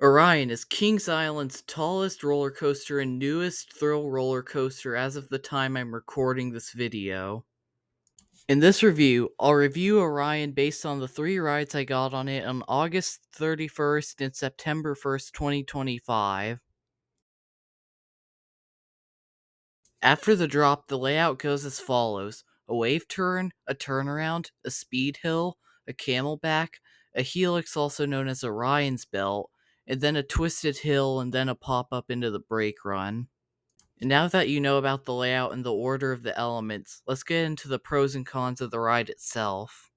Orion is Kings Island's tallest roller coaster and newest thrill roller coaster as of the time I'm recording this video. In this review, I'll review Orion based on the 3 rides I got on it on August 31st and September 1st, 2025. After the drop, the layout goes as follows: a wave turn, a turnaround, a speed hill, a camelback, a helix also known as Orion's belt, and then a twisted hill and then a pop-up into the brake run. And now that you know about the layout and the order of the elements, let's get into the pros and cons of the ride itself.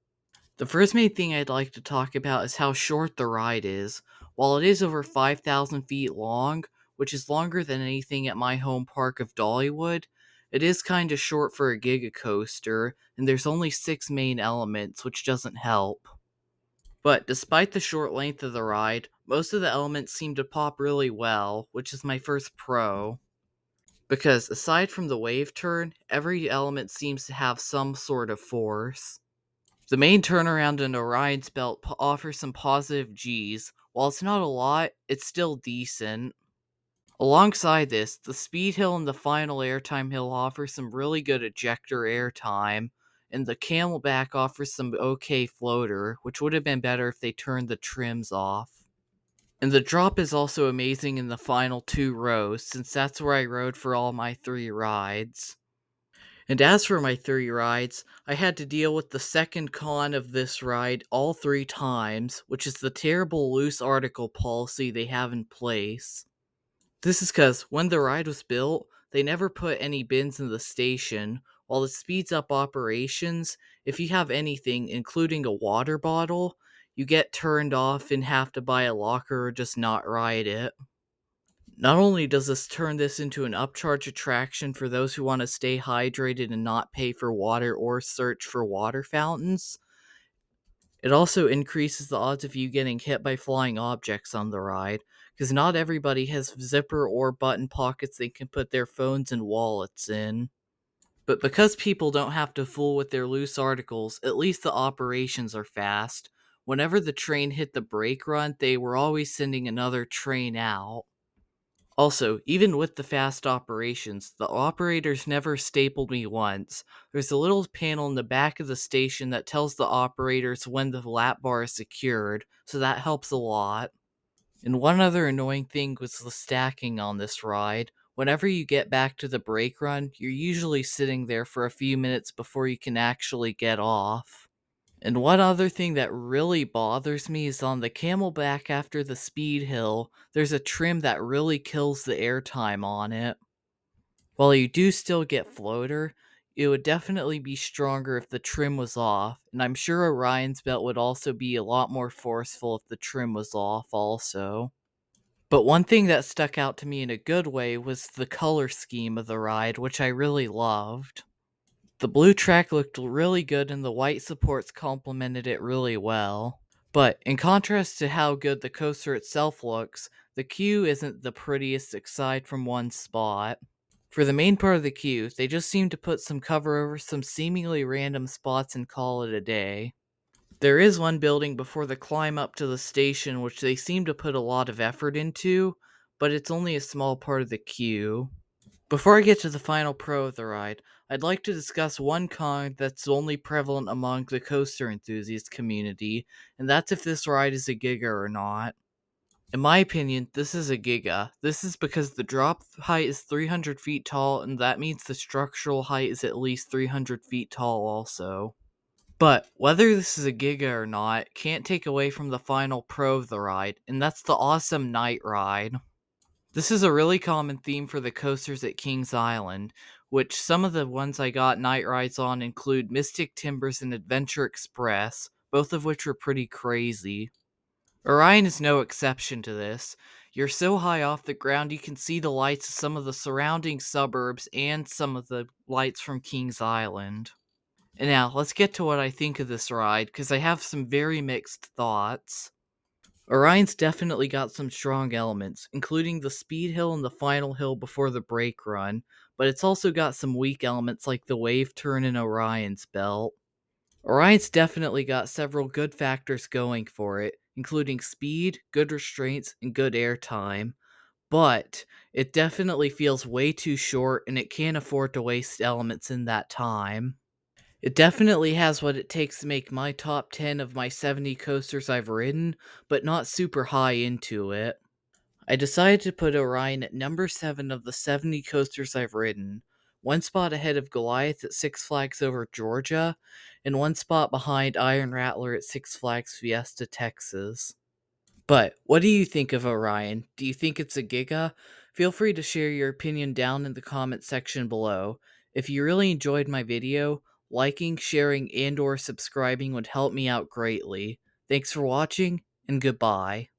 The first main thing I'd like to talk about is how short the ride is. While it is over 5,000 feet long, which is longer than anything at my home park of Dollywood, it is kinda short for a Giga Coaster, and there's only 6 main elements, which doesn't help. But despite the short length of the ride, most of the elements seem to pop really well, which is my first pro. Because aside from the wave turn, every element seems to have some sort of force. The main turnaround in Orion's belt offers some positive Gs. While it's not a lot, it's still decent. Alongside this, the speed hill and the final airtime hill offer some really good ejector airtime, and the camelback offers some okay floater, which would have been better if they turned the trims off. And the drop is also amazing in the final 2 rows, since that's where I rode for all my 3 rides. And as for my 3 rides, I had to deal with the second con of this ride all 3 times, which is the terrible loose article policy they have in place. This is because when the ride was built, they never put any bins in the station. While it speeds up operations, if you have anything, including a water bottle, you get turned off and have to buy a locker or just not ride it. Not only does this turn this into an upcharge attraction for those who want to stay hydrated and not pay for water or search for water fountains, it also increases the odds of you getting hit by flying objects on the ride, because not everybody has zipper or button pockets they can put their phones and wallets in. But because people don't have to fool with their loose articles, at least the operations are fast. Whenever the train hit the brake run, they were always sending another train out. Also, even with the fast operations, the operators never stapled me once. There's a little panel in the back of the station that tells the operators when the lap bar is secured, so that helps a lot. And one other annoying thing was the stacking on this ride. Whenever you get back to the brake run, you're usually sitting there for a few minutes before you can actually get off. And one other thing that really bothers me is on the camelback after the speed hill, there's a trim that really kills the airtime on it. While you do still get floater, it would definitely be stronger if the trim was off, and I'm sure Orion's belt would also be a lot more forceful if the trim was off also. But one thing that stuck out to me in a good way was the color scheme of the ride, which I really loved. The blue track looked really good and the white supports complemented it really well. But in contrast to how good the coaster itself looks, the queue isn't the prettiest aside from one spot. For the main part of the queue, they just seem to put some cover over some seemingly random spots and call it a day. There is one building before the climb up to the station which they seem to put a lot of effort into, but it's only a small part of the queue. Before I get to the final pro of the ride, I'd like to discuss one con that's only prevalent among the coaster enthusiast community, and that's if this ride is a Giga or not. In my opinion, this is a Giga. This is because the drop height is 300 feet tall, and that means the structural height is at least 300 feet tall also. But whether this is a Giga or not can't take away from the final pro of the ride, and that's the awesome night ride. This is a really common theme for the coasters at Kings Island, which some of the ones I got night rides on include Mystic Timbers and Adventure Express, both of which were pretty crazy. Orion is no exception to this. You're so high off the ground you can see the lights of some of the surrounding suburbs and some of the lights from Kings Island. And now, let's get to what I think of this ride, because I have some very mixed thoughts. Orion's definitely got some strong elements, including the speed hill and the final hill before the brake run, but it's also got some weak elements like the wave turn in Orion's belt. Orion's definitely got several good factors going for it, including speed, good restraints, and good airtime. But it definitely feels way too short and it can't afford to waste elements in that time. It definitely has what it takes to make my top 10 of my 70 coasters I've ridden, but not super high into it. I decided to put Orion at number 7 of the 70 coasters I've ridden, one spot ahead of Goliath at Six Flags Over Georgia, and one spot behind Iron Rattler at Six Flags Fiesta Texas. But what do you think of Orion? Do you think it's a Giga? Feel free to share your opinion down in the comment section below. If you really enjoyed my video, liking, sharing, and or subscribing would help me out greatly. Thanks for watching, and goodbye.